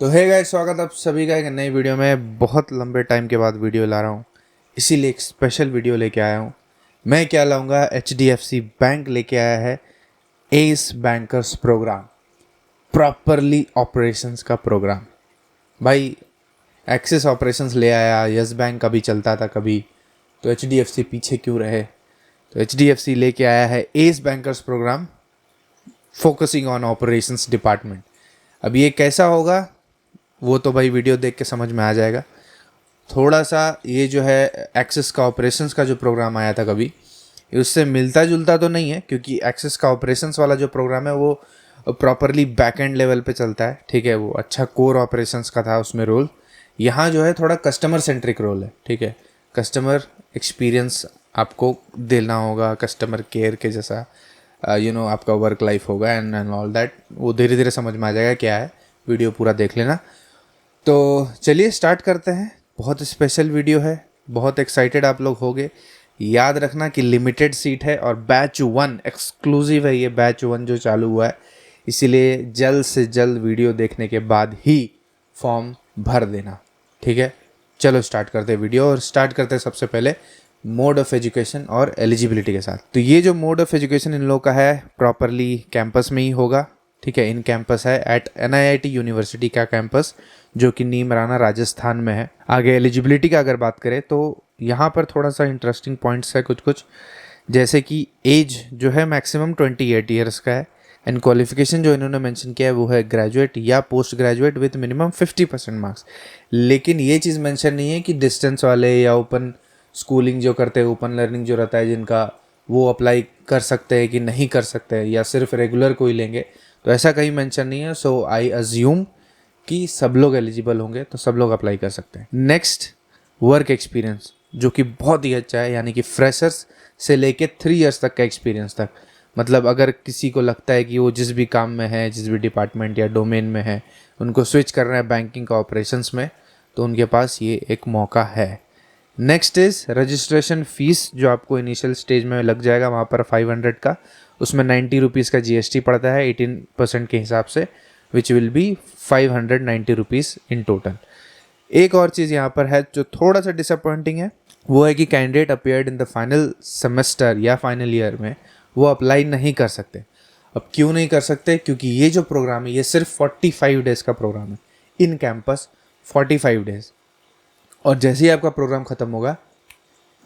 तो है गाइस, स्वागत आप सभी का एक नई वीडियो में। बहुत लंबे टाइम के बाद वीडियो ला रहा हूँ, इसीलिए एक स्पेशल वीडियो लेके आया हूँ। मैं क्या लाऊंगा, HDFC बैंक लेके आया है as bankers program, properly operations का प्रोग्राम। भाई एक्सिस ऑपरेशंस ले आया, यस बैंक कभी चलता था कभी, तो HDFC पीछे क्यों रहे। तो HDFC लेके आया है as bankers program focusing on operations department. अब ये कैसा होगा वो तो भाई वीडियो देख के समझ में आ जाएगा। थोड़ा सा ये जो है एक्सेस का ऑपरेशंस का जो प्रोग्राम आया था कभी, उससे मिलता जुलता तो नहीं है, क्योंकि एक्सेस का ऑपरेशंस वाला जो प्रोग्राम है वो प्रॉपरली बैक एंड लेवल पे चलता है। ठीक है, वो अच्छा कोर ऑपरेशंस का था उसमें रोल। यहाँ जो है थोड़ा कस्टमर सेंट्रिक रोल है। ठीक है, कस्टमर एक्सपीरियंस आपको देना होगा, कस्टमर केयर के जैसा आपका वर्क लाइफ होगा एंड ऑल दैट। वो धीरे धीरे समझ में आ जाएगा क्या है, वीडियो पूरा देख लेना। तो चलिए स्टार्ट करते हैं। बहुत स्पेशल वीडियो है, बहुत एक्साइटेड आप लोग होंगे। याद रखना कि लिमिटेड सीट है और बैच 1 एक्सक्लूसिव है। ये बैच 1 जो चालू हुआ है, इसीलिए जल्द से जल्द वीडियो देखने के बाद ही फॉर्म भर देना। ठीक है, चलो स्टार्ट करते हैं वीडियो। और स्टार्ट करते हैं सबसे पहले मोड ऑफ एजुकेशन और एलिजिबिलिटी के साथ। तो ये जो मोड ऑफ एजुकेशन इन लोगों का है प्रॉपरली कैंपस में ही होगा। ठीक है, इन कैंपस है एट NIIT यूनिवर्सिटी का कैंपस, जो कि नीमराना राजस्थान में है। आगे एलिजिबिलिटी का अगर बात करें तो यहाँ पर थोड़ा सा इंटरेस्टिंग पॉइंट्स है कुछ, जैसे कि एज जो है मैक्सिमम 28 ईयर्स का है। एंड क्वालिफिकेशन जो इन्होंने मेंशन किया है वो है ग्रेजुएट या post graduate with minimum 50% marks. लेकिन ये चीज़ मेंशन नहीं है कि डिस्टेंस वाले या ओपन स्कूलिंग जो करते हैं, ओपन लर्निंग जो रहता है जिनका, वो अप्लाई कर सकते हैं कि नहीं कर सकते हैं, या सिर्फ रेगुलर कोई लेंगे, तो ऐसा कहीं मेंशन नहीं है। सो आई अज्यूम कि सब लोग एलिजिबल होंगे, तो सब लोग अप्लाई कर सकते हैं। नेक्स्ट, वर्क एक्सपीरियंस जो कि बहुत ही अच्छा है, यानी कि फ्रेशर्स से लेके 3 इयर्स तक का एक्सपीरियंस तक। मतलब अगर किसी को लगता है कि वो जिस भी काम में है, जिस भी डिपार्टमेंट या डोमेन में है, उनको स्विच करना है बैंकिंग का ऑपरेशंस में, तो उनके पास ये एक मौका है। नेक्स्ट इज़ रजिस्ट्रेशन फ़ीस, जो आपको इनिशियल स्टेज में लग जाएगा वहाँ पर 500 का। उसमें 90 रुपीज़ का GST पड़ता है 18% के हिसाब से, विच will B 590 rupees in total. एक और चीज़ यहाँ पर है जो थोड़ा सा डिसअपॉइंटिंग है, वो है कि candidate appeared in the final semester या फाइनल ईयर में वो अप्लाई नहीं कर सकते। अब क्यों नहीं कर सकते? क्योंकि ये जो प्रोग्राम है ये सिर्फ 45 डेज़ का प्रोग्राम है, इन कैंपस 45 डेज़। और जैसे ही आपका प्रोग्राम ख़त्म होगा,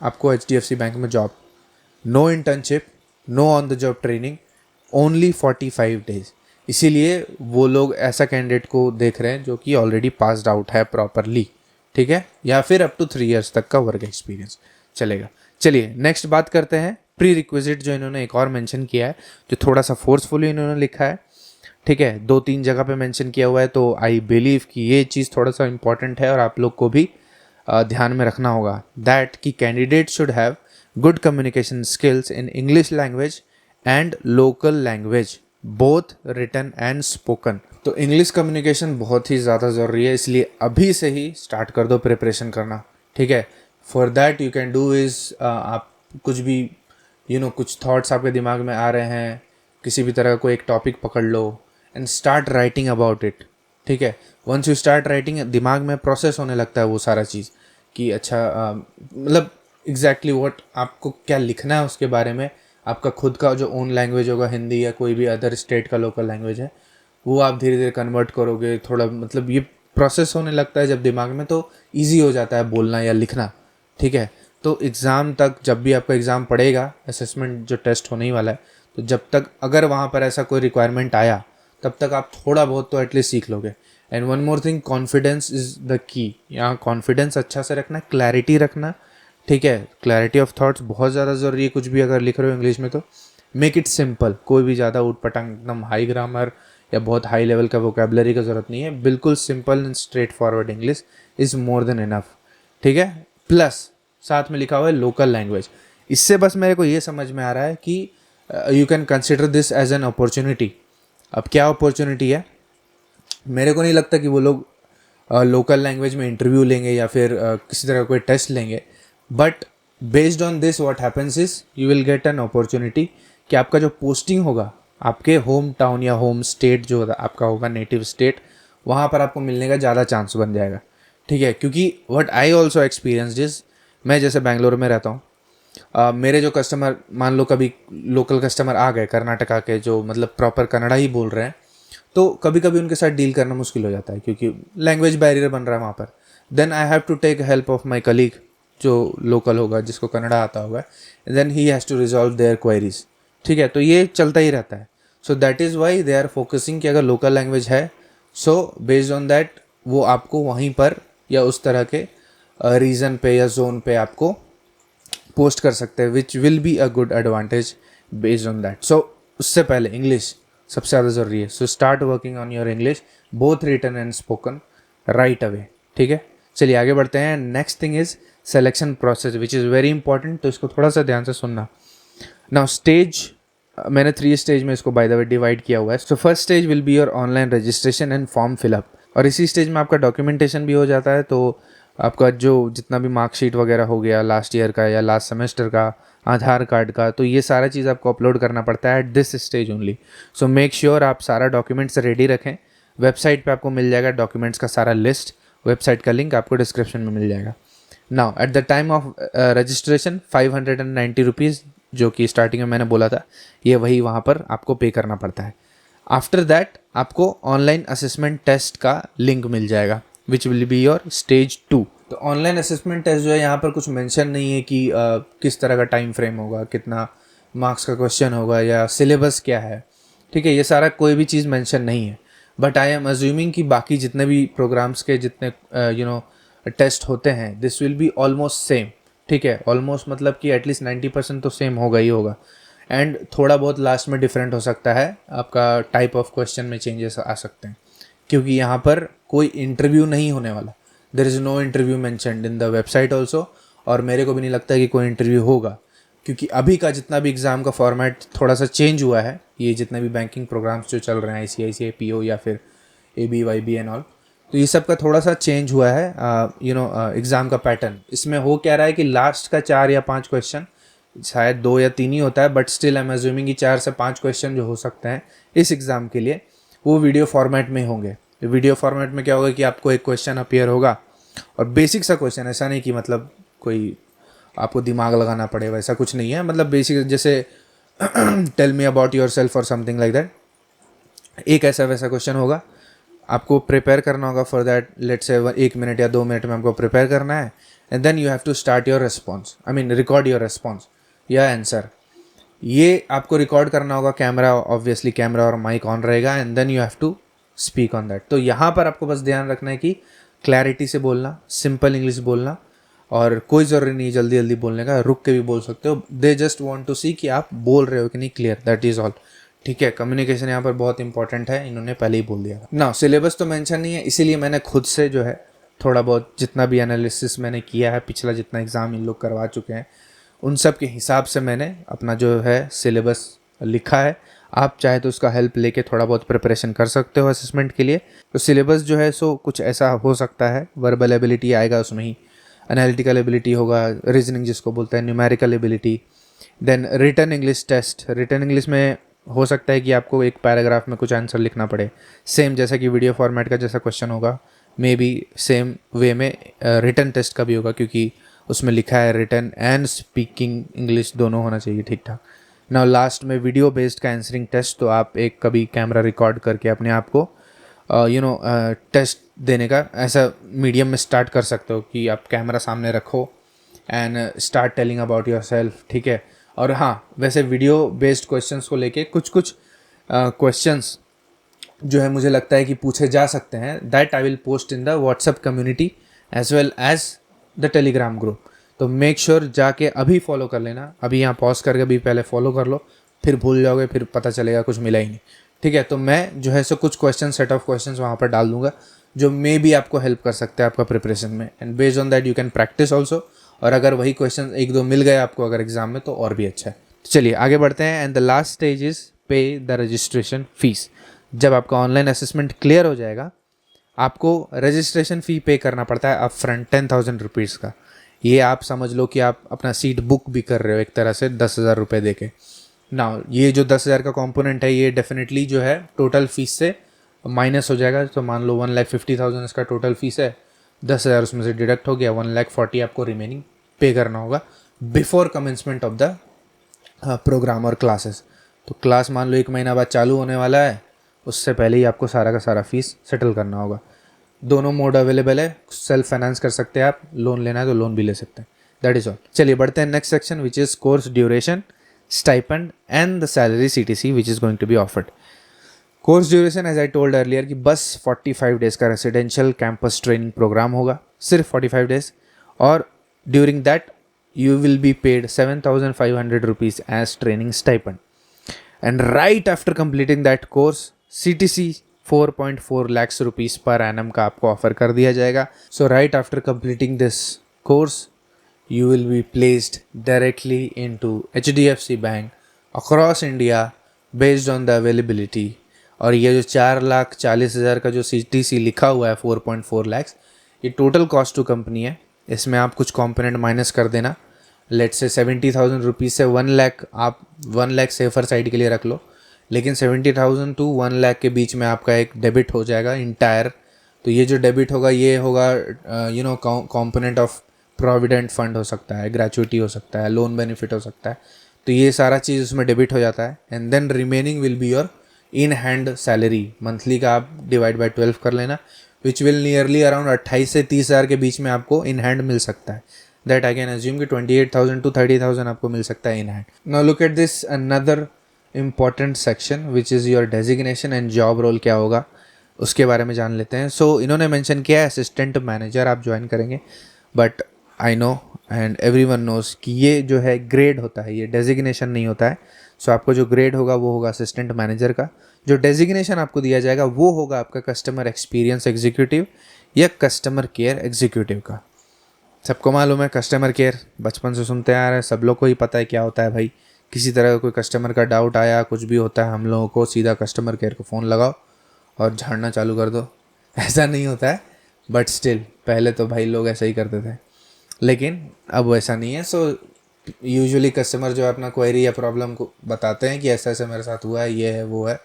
आपको HDFC बैंक में job, no internship, no on the job training, only 45 days. इसीलिए वो लोग ऐसा कैंडिडेट को देख रहे हैं जो कि ऑलरेडी पास्ड आउट है प्रॉपरली। ठीक है, या फिर अप टू 3 इयर्स तक का वर्क एक्सपीरियंस चलेगा। चलिए नेक्स्ट बात करते हैं प्री रिक्विजिट, जो इन्होंने एक और मेंशन किया है, जो थोड़ा सा फोर्सफुली इन्होंने लिखा है। ठीक है, 2-3 जगह पे मेंशन किया हुआ है, तो आई बिलीव कि ये चीज़ थोड़ा सा इंपॉर्टेंट है और आप लोग को भी ध्यान में रखना होगा। दैट कि candidate should have good communication skills in English language and local language, both written and spoken. तो इंग्लिश कम्युनिकेशन बहुत ही ज़्यादा ज़रूरी है, इसलिए अभी से ही स्टार्ट कर दो प्रिपरेशन करना। ठीक है, for that you can do is, आप कुछ भी कुछ थॉट्स आपके दिमाग में आ रहे हैं, किसी भी तरह का कोई एक टॉपिक पकड़ लो and start writing about it. ठीक है, वंस यू स्टार्ट राइटिंग, दिमाग में प्रोसेस होने लगता है वो सारा चीज़ कि अच्छा मतलब एग्जैक्टली व्हाट आपको क्या लिखना है उसके बारे में। आपका खुद का जो ओन लैंग्वेज होगा, हिंदी या कोई भी अदर स्टेट का लोकल लैंग्वेज है, वो आप धीरे धीरे कन्वर्ट करोगे। थोड़ा मतलब ये प्रोसेस होने लगता है जब दिमाग में, तो ईजी हो जाता है बोलना या लिखना। ठीक है, तो एग्ज़ाम तक, जब भी आपका एग्ज़ाम पड़ेगा, असेसमेंट जो टेस्ट होने ही वाला है, तो जब तक अगर वहाँ पर ऐसा कोई रिक्वायरमेंट आया, तब तक आप थोड़ा बहुत तो एटलीस्ट सीख लोगे। And one more thing, confidence is the key. यहाँ कॉन्फिडेंस अच्छा से रखना, क्लैरिटी रखना। ठीक है, क्लैरिटी ऑफ थॉट्स बहुत ज़्यादा ज़रूरी है। कुछ भी अगर लिख रहे हो इंग्लिश में तो मेक इट सिंपल। कोई भी ज़्यादा उठ पटांग एकदम हाई ग्रामर या बहुत हाई लेवल का वोकेबलरी का ज़रूरत नहीं है। बिल्कुल simple and straight forward English is more than enough. ठीक है, प्लस साथ में लिखा हुआ है लोकल लैंग्वेज। इससे बस मेरे को ये समझ में आ रहा है कि you can consider this as an opportunity. अब क्या अपॉर्चुनिटी है? मेरे को नहीं लगता कि वो लोग लोकल लैंग्वेज में इंटरव्यू लेंगे या फिर किसी तरह का कोई टेस्ट लेंगे। But based on this what happens is you will get an opportunity कि आपका जो पोस्टिंग होगा, आपके होम टाउन या होम स्टेट जो आपका होगा, नेटिव स्टेट, वहाँ पर आपको मिलने का ज़्यादा चांस बन जाएगा, ठीक है। क्योंकि what I also experience is, मैं जैसे बैंगलोर में रहता हूँ, मेरे जो कस्टमर, मान लो कभी लोकल कस्टमर आ गए कर्नाटका के, जो मतलब प्रॉपर कन्नड़ा ही बोल रहे हैं, तो कभी कभी उनके साथ डील करना मुश्किल हो जाता है क्योंकि लैंग्वेज बैरियर बन रहा है वहाँ पर। Then I have to take help of my colleague जो लोकल होगा, जिसको कन्नड़ा आता होगा, then he has to resolve their queries, ठीक है। तो ये चलता ही रहता है। So that is why they are focusing कि अगर लोकल लैंग्वेज है, सो बेस्ड ऑन दैट वो आपको वहीं पर या उस तरह के रीजन पे या जोन पे आपको पोस्ट कर सकते हैं, which will be a good advantage based on that. So उससे पहले इंग्लिश सबसे ज़्यादा ज़रूरी है। So start working on your English, both written and spoken, right away, ठीक है। चलिए आगे बढ़ते हैं। Next thing is selection process which is very important, तो इसको थोड़ा सा ध्यान से सुनना। नाउ स्टेज, मैंने 3 स्टेज में इसको बाय द वे डिवाइड किया हुआ है। So first stage will be your online registration and form fill up, और इसी स्टेज में आपका डॉक्यूमेंटेशन भी हो जाता है। तो आपका जो जितना भी मार्कशीट वगैरह हो गया लास्ट ईयर का या लास्ट सेमेस्टर का, आधार कार्ड का, तो ये सारा चीज़ आपको अपलोड करना पड़ता है at this stage only. So make sure आप सारा डॉक्यूमेंट्स रेडी रखें। वेबसाइट पे आपको मिल जाएगा डॉक्यूमेंट्स का सारा लिस्ट, वेबसाइट का लिंक आपको डिस्क्रिप्शन में मिल जाएगा। Now at the time of registration 590 rupees, जो कि स्टार्टिंग में मैंने बोला था, ये वही वहाँ पर आपको पे करना पड़ता है। आफ्टर दैट आपको ऑनलाइन असेसमेंट टेस्ट का लिंक मिल जाएगा विच विल बी योर स्टेज 2। तो ऑनलाइन असेसमेंट टेस्ट जो है, यहाँ पर कुछ मेंशन नहीं है कि किस तरह का टाइम फ्रेम होगा, कितना मार्क्स का क्वेश्चन होगा या सिलेबस क्या है, ठीक है। ये सारा कोई भी चीज़ मेंशन नहीं है, बट आई एम अज्यूमिंग कि बाकी जितने भी प्रोग्राम्स के जितने टेस्ट होते हैं, this will be almost same, ठीक है। ऑलमोस्ट मतलब कि एटलीस्ट 90% तो सेम होगा ही होगा, एंड थोड़ा बहुत लास्ट में डिफरेंट हो सकता है, आपका टाइप ऑफ क्वेश्चन में चेंजेस आ सकते हैं, क्योंकि यहाँ पर कोई इंटरव्यू नहीं होने वाला। There is no interview mentioned in the website also, और मेरे को भी नहीं लगता कि कोई इंटरव्यू होगा, क्योंकि अभी का जितना भी एग्ज़ाम का फॉर्मेट थोड़ा सा चेंज हुआ है। ये जितने भी बैंकिंग प्रोग्राम्स जो चल रहे हैं, ICICI, PO या फिर ABYB एंड ऑल, तो ये सब का थोड़ा सा चेंज हुआ है एग्ज़ाम का पैटर्न। इसमें हो क्या रहा है कि लास्ट का 4 या 5 क्वेश्चन, शायद 2 या 3 ही होता है, but still I am assuming कि 4 से 5 क्वेश्चन जो हो सकते हैं इस एग्ज़ाम के लिए, वो वीडियो फॉर्मेट में होंगे। वीडियो फॉर्मेट में क्या होगा कि आपको एक क्वेश्चन अपीयर होगा, और बेसिक सा क्वेश्चन, ऐसा नहीं कि मतलब कोई आपको दिमाग लगाना पड़े, वैसा कुछ नहीं है। मतलब बेसिक, जैसे tell me about yourself और समथिंग लाइक दैट, एक ऐसा वैसा क्वेश्चन होगा। आपको प्रिपेयर करना होगा फॉर दैट, लेट से 1 मिनट या 2 मिनट में आपको प्रिपेयर करना है, and then you have to start your response, I mean record your response या आंसर। ये आपको रिकॉर्ड करना होगा, कैमरा, ऑब्वियसली कैमरा और माइक ऑन रहेगा, and then you have to speak on that. तो यहाँ पर आपको बस ध्यान रखना है कि क्लैरिटी से बोलना, सिंपल इंग्लिश बोलना, और कोई ज़रूरी नहीं जल्दी जल्दी बोलने का, रुक के भी बोल सकते हो। दे जस्ट वांट टू सी कि आप बोल रहे हो कि नहीं क्लियर, दैट इज़ ऑल, ठीक है। कम्युनिकेशन यहाँ पर बहुत इंपॉर्टेंट है, इन्होंने पहले ही बोल दिया ना। सिलेबस तो मेंशन नहीं है, इसीलिए मैंने खुद से जो है थोड़ा बहुत जितना भी एनालिसिस मैंने किया है, पिछला जितना एग्ज़ाम इन लोग करवा चुके हैं, उन सब के हिसाब से मैंने अपना जो है सिलेबस लिखा है। आप चाहे तो उसका हेल्प लेके थोड़ा बहुत प्रिपरेशन कर सकते हो असेसमेंट के लिए। तो सिलेबस जो है सो कुछ ऐसा हो सकता है, वर्बल एबिलिटी आएगा उसमें ही, एनालिटिकल एबिलिटी होगा, रीजनिंग जिसको बोलते हैं, numerical ability, then written English test. Written English में हो सकता है कि आपको एक पैराग्राफ में कुछ आंसर लिखना पड़े, सेम जैसा कि वीडियो फॉर्मेट का जैसा क्वेश्चन होगा, मे बी सेम वे में रिटन टेस्ट का भी होगा, क्योंकि उसमें लिखा है रिटन एंड स्पीकिंग इंग्लिश दोनों होना चाहिए ठीक ठाक। नाउ लास्ट में वीडियो बेस्ड का आंसरिंग टेस्ट, तो आप एक कभी कैमरा रिकॉर्ड करके अपने आप को टेस्ट देने का ऐसा मीडियम में स्टार्ट कर सकते हो कि आप कैमरा सामने रखो and start telling about your self, ठीक है। और हाँ, वैसे वीडियो बेस्ड क्वेश्चंस को लेके कुछ क्वेश्चंस जो है मुझे लगता है कि पूछे जा सकते हैं, that I will post in the WhatsApp community as well as the Telegram group. तो मेक श्योर जाके अभी फॉलो कर लेना, अभी यहाँ पॉज करके अभी पहले फॉलो कर लो, फिर भूल जाओगे, फिर पता चलेगा कुछ मिला ही नहीं, ठीक है। तो मैं जो है सो कुछ क्वेश्चन, सेट ऑफ क्वेश्चंस वहाँ पर डाल दूंगा जो मे भी आपको हेल्प कर सकते हैं आपका प्रिपरेशन में, and based on that you can practice also. और अगर वही क्वेश्चन 1-2 मिल गए आपको अगर एग्जाम में, तो और भी अच्छा है। तो चलिए आगे बढ़ते हैं। And the last stage is पे द रजिस्ट्रेशन फीस। जब आपका ऑनलाइन असेसमेंट क्लियर हो जाएगा, आपको रजिस्ट्रेशन फ़ी पे करना पड़ता है अप फ्रंट 10,000 रुपीज़ का। ये आप समझ लो कि आप अपना सीट बुक भी कर रहे हो एक तरह से 10,000 रुपये दे के ना। ये जो 10,000 का कॉम्पोनेंट है, ये डेफिनेटली जो है टोटल फीस से माइनस हो जाएगा। तो मान लो 1,50,000 इसका टोटल फीस है, 10,000 उसमें से डिडक्ट हो गया, 1,40,000 आपको रिमेनिंग पे करना होगा before commencement of the program और क्लासेस। तो क्लास मान लो 1 महीना बाद चालू होने वाला है, उससे पहले ही आपको सारा का सारा फीस सेटल करना होगा। दोनों मोड अवेलेबल है, सेल्फ फाइनेंस कर सकते हैं आप, लोन लेना है तो लोन भी ले सकते हैं। That is all. चलिए बढ़ते हैं next section which is course duration, stipend and the salary CTC which is going to be offered. Course duration as I told earlier कि बस 45 डेज़ का रेसिडेंशियल कैंपस ट्रेनिंग प्रोग्राम होगा, सिर्फ 45 days, और during that you will be paid 7,500 rupees as training stipend. And right after completing that course, CTC 4.4 lakhs rupees per annum का आपको offer कर दिया जाएगा. So right after completing this course, you will be placed directly into HDFC Bank across India based on the availability. और ये जो 4,40,000 का जो CTC लिखा हुआ है 4.4 lakhs, ये टोटल कॉस्ट टू कंपनी है. इसमें आप कुछ कॉम्पोनेंट माइनस कर देना, लेट्स से 70,000 रुपीज़ से 1 लाख, आप 1 लाख सेफर साइड के लिए रख लो, लेकिन 70,000 टू 1 लाख के बीच में आपका एक डेबिट हो जाएगा इंटायर. तो ये जो डेबिट होगा ये होगा कॉम्पोनेंट ऑफ प्रोविडेंट फंड हो सकता है, ग्रेचुइटी हो सकता है, लोन बेनिफिट हो सकता है. तो ये सारा चीज़ उसमें डेबिट हो जाता है. And then remaining will be your in hand salary. Monthly का आप डिवाइड बाय 12 कर लेना, विच विल नियरली अराउंड 28 से 30,000 के बीच में आपको इन हैंड मिल सकता है. दैट आई कैन अज्यूम कि 28,000 टू 30,000 आपको मिल सकता है in hand. Now look at this another important section which is your designation and job role. क्या होगा उसके बारे में जान लेते हैं. सो इन्होंने मेंशन किया है असिस्टेंट मैनेजर आप ज्वाइन करेंगे, but I know and everyone knows कि ये जो है ग्रेड होता है, ये डेजिग्नेशन नहीं होता है. सो आपको जो ग्रेड होगा वो होगा असिस्टेंट मैनेजर का. जो डेजिग्नेशन आपको दिया जाएगा वो होगा आपका कस्टमर एक्सपीरियंस एग्जीक्यूटिव या कस्टमर केयर एग्जीक्यूटिव का. सबको मालूम है कस्टमर केयर, बचपन से सुनते आ रहे हैं, सब लोग को ही पता है क्या होता है भाई. किसी तरह का कोई कस्टमर का डाउट आया, कुछ भी होता है, हम लोगों को सीधा कस्टमर केयर को फ़ोन लगाओ और झाड़ना चालू कर दो. ऐसा नहीं होता है, बट स्टिल पहले तो भाई लोग ऐसा ही करते थे, लेकिन अब वैसा नहीं है. सो यूजुअली कस्टमर जो अपना क्वेरी या प्रॉब्लम को बताते हैं कि ऐसा ऐसा मेरे साथ हुआ है, ये है वो है,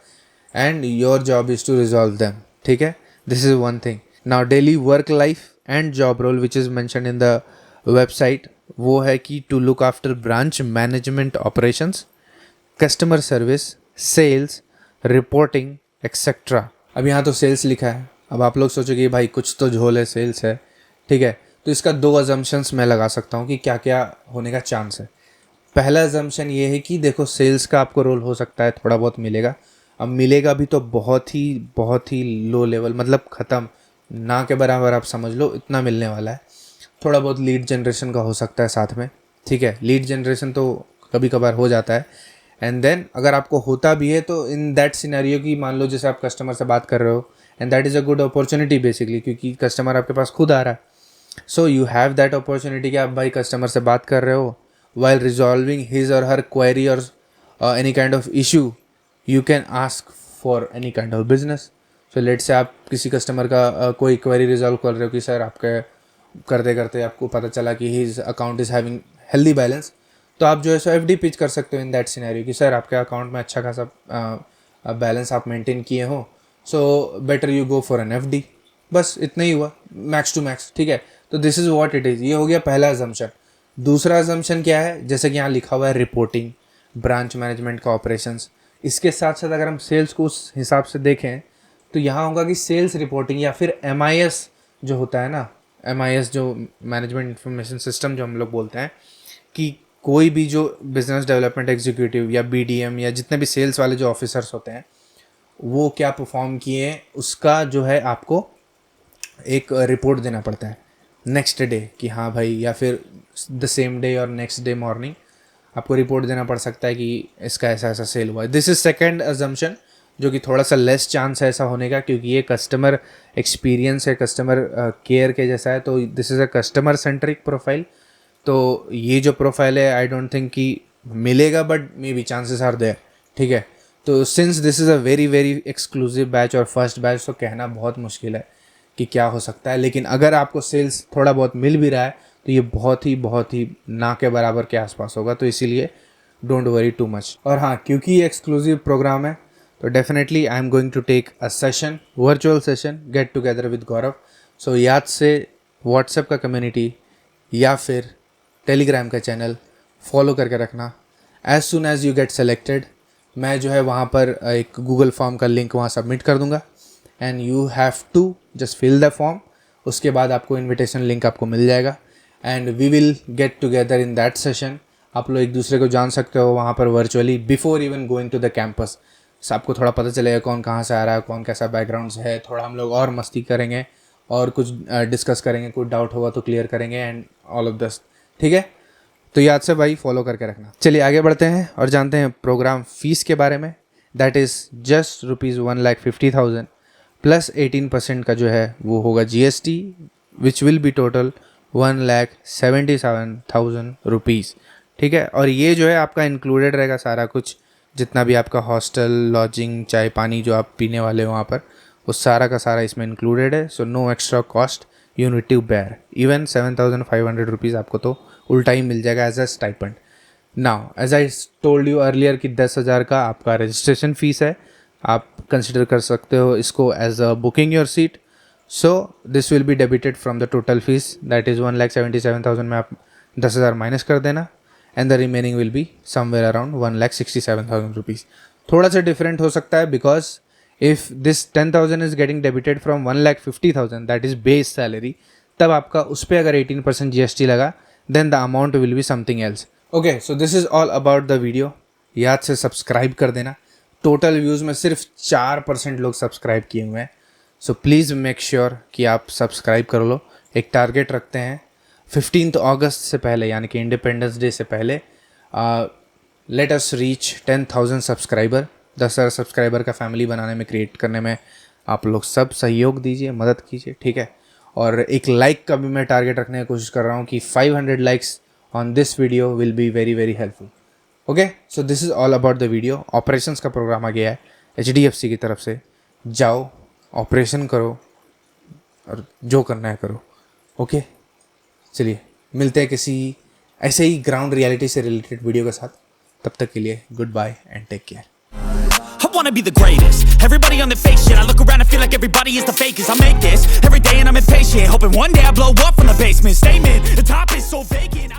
and your job is to resolve them. ठीक है, this is one thing. Now daily work life and job role which is mention in the website वो है कि to look after branch management operations, customer service, sales, reporting etcetera. अब यहाँ तो sales लिखा है. अब आप लोग सोचोगे भाई कुछ तो झोल है, सेल्स है, ठीक है. तो इसका 2 अजम्पशंस मैं लगा सकता हूँ कि क्या क्या होने का चांस है. पहला अजम्पशन ये है कि देखो सेल्स का आपको रोल हो सकता है, थोड़ा बहुत मिलेगा. अब मिलेगा भी तो बहुत ही लो लेवल, मतलब ख़त्म ना के बराबर आप समझ लो, इतना मिलने वाला है. थोड़ा बहुत लीड जनरेशन का हो सकता है साथ में, ठीक है. लीड जनरेशन तो कभी कभार हो जाता है. एंड देन अगर आपको होता भी है तो इन दैट सिनेरियो की मान लो जैसे आप कस्टमर से बात कर रहे हो, and that is a good opportunity basically, क्योंकि कस्टमर आपके पास खुद आ रहा है. So you have that opportunity कि आप भाई कस्टमर से बात कर रहे हो वाइल रिजॉल्विंग हिज और हर क्वेरी और any kind of issue. You can ask for any kind of business. So let से आप किसी कस्टमर का कोई क्वेरी रिजॉल्व कर रहे हो कि सर आपके करते करते आपको पता चला कि his account is having healthy balance, तो आप जो है सो FD पिच कर सकते हो इन दैट सिनेरियो कि सर आपके अकाउंट में अच्छा खासा बैलेंस आप मेंटेन किए हो, so better you go for an FD. बस इतना ही हुआ, मैक्स टू मैक्स. ठीक है, तो this is what it is. ये हो गया पहला अजम्पशन. दूसरा अजम्पशन क्या है, जैसे कि यहाँ लिखा हुआ है रिपोर्टिंग, ब्रांच मैनेजमेंट का ऑपरेशंस. इसके साथ साथ अगर हम सेल्स को उस हिसाब से देखें तो यहाँ होगा कि सेल्स रिपोर्टिंग या फिर MIS जो होता है ना, MIS जो मैनेजमेंट इंफॉर्मेशन सिस्टम जो हम लोग बोलते हैं, कि कोई भी जो बिजनेस डेवलपमेंट एग्जीक्यूटिव या BDM या जितने भी सेल्स वाले जो ऑफिसर्स होते हैं वो क्या परफॉर्म किए उसका जो है आपको एक रिपोर्ट देना पड़ता है नेक्स्ट डे कि हाँ भाई, या फिर द सेम डे और नेक्स्ट डे मॉर्निंग आपको रिपोर्ट देना पड़ सकता है कि इसका ऐसा ऐसा सेल हुआ है. दिस इज़ सेकेंड अजम्पशन, जो कि थोड़ा सा लेस चांस है ऐसा होने का, क्योंकि ये कस्टमर एक्सपीरियंस है, कस्टमर केयर के जैसा है. तो this is a customer centric profile. तो ये जो प्रोफाइल है आई डोंट थिंक कि मिलेगा, but maybe chances are there. ठीक है, तो since this is a very exclusive batch और फर्स्ट बैच, तो कहना बहुत मुश्किल है कि क्या हो सकता है. लेकिन अगर आपको सेल्स थोड़ा बहुत मिल भी रहा है तो ये बहुत ही ना के बराबर के आसपास होगा. तो इसीलिए डोंट वरी टू मच. और हाँ, क्योंकि ये एक्सक्लूसिव प्रोग्राम है तो definitely I am going to take a session, virtual session, get together with Gaurav. So याद से व्हाट्सएप का कम्युनिटी या फिर टेलीग्राम का चैनल फॉलो करके रखना. As soon as you get selected, मैं जो है वहाँ पर एक गूगल फॉर्म का लिंक वहाँ सबमिट कर दूँगा and you have to just fill the form. उसके बाद आपको इनविटेशन लिंक आपको मिल जाएगा and we will get together in that session. आप लोग एक दूसरे को जान सकते हो वहाँ पर virtually before even going to the campus. आपको थोड़ा पता चलेगा कौन कहाँ से आ रहा है, कौन कैसा बैकग्राउंड है. थोड़ा हम लोग और मस्ती करेंगे और कुछ डिस्कस करेंगे, कुछ डाउट होगा तो क्लियर करेंगे एंड ऑल ऑफ दिस. ठीक है, तो याद से भाई फॉलो करके रखना. चलिए आगे बढ़ते हैं और जानते हैं प्रोग्राम फीस के बारे में. दैट इज़ जस्ट ₹1,50,000 प्लस 18% का जो है वो होगा GST, which will B total ₹1,77,000. ठीक है, और ये जो है आपका इंक्लूडेड रहेगा सारा कुछ, जितना भी आपका हॉस्टल, लॉजिंग, चाय पानी जो आप पीने वाले हो वहाँ पर, वो सारा का सारा इसमें इंक्लूडेड है. So no extra cost you need to bear. Even ₹7,500 आपको तो उल्टा ही मिल जाएगा as a stipend. Now as I told you earlier कि 10,000 का आपका रजिस्ट्रेशन फ़ीस है. आप कंसिडर कर सकते हो इसको as a booking your seat. So this will be debited from the total fee, that is 1,77,000 में आप 10,000 माइनस कर देना and the remaining will be somewhere around ₹1,67,000. थोड़ा सा डिफरेंट हो सकता है because if this 10,000 is getting debited from 1,50,000 that is base salary, तब आपका उस पर अगर 18% GST लगा then the amount will be something else. Okay, so this is all about the video. याद से सब्सक्राइब कर देना. टोटल व्यूज़ में सिर्फ 4% लोग सब्सक्राइब किए हुए हैं. सो प्लीज़ मेक श्योर कि आप सब्सक्राइब कर लो. एक टारगेट रखते हैं 15 अगस्त से पहले, यानी कि इंडिपेंडेंस डे से पहले, let us reach 10,000 subscriber. 10,000 subscriber का फैमिली बनाने में, क्रिएट करने में आप लोग सब सहयोग दीजिए, मदद कीजिए. ठीक है, और एक लाइक का भी मैं टारगेट रखने की कोशिश कर रहा हूँ कि 500 likes on this video will be very very helpful. Okay, so this is all about the video. Operations का प्रोग्राम आ गया है HDFC की तरफ से. जाओ, ऑपरेशन करो और जो करना है करो. ओके, चलिए मिलते हैं किसी ऐसे ही ग्राउंड रियलिटी से रिलेटेड वीडियो के साथ. तब तक के लिए good bye and take care. I wanna be the greatest. Everybody on the fake shit. I look around and feel like everybody is the fakest. I make this every day and I'm impatient, hoping one day I blow up from the basement. Statement, the top is so vacant.